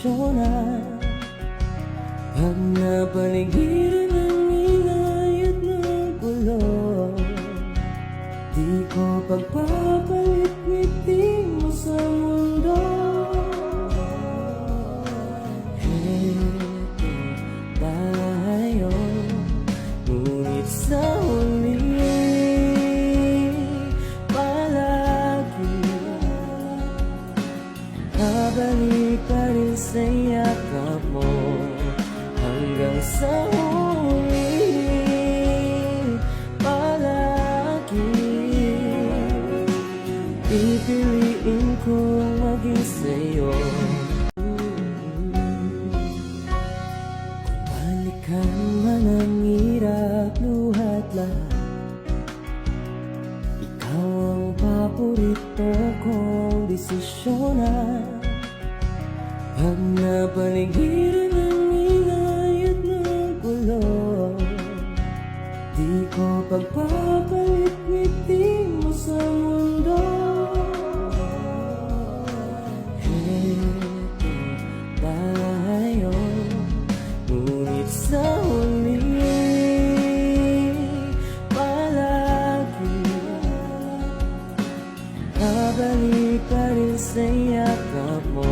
desisyonan. Pag napaligiran ng ingay at ng gulo, di ko pagpapalit ngiti mo sa mundo. Heto tayo, ngunit sa huli palagi babalik pa rin sa yakap mo. Hanggang sa huli palagi pipiliin kong maging sa'yo. Kung balikan man ang hirap, luhat lahat, ikaw ang paborito kong desisyonan. Pag napaligiran ng ingay at ng gulo, di ko pagpapalit ngiti mo sa mundo. Heto tayo, ngunit sa huli palagi babalik pa rin sa yakap mo.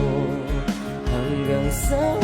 Hanggang sa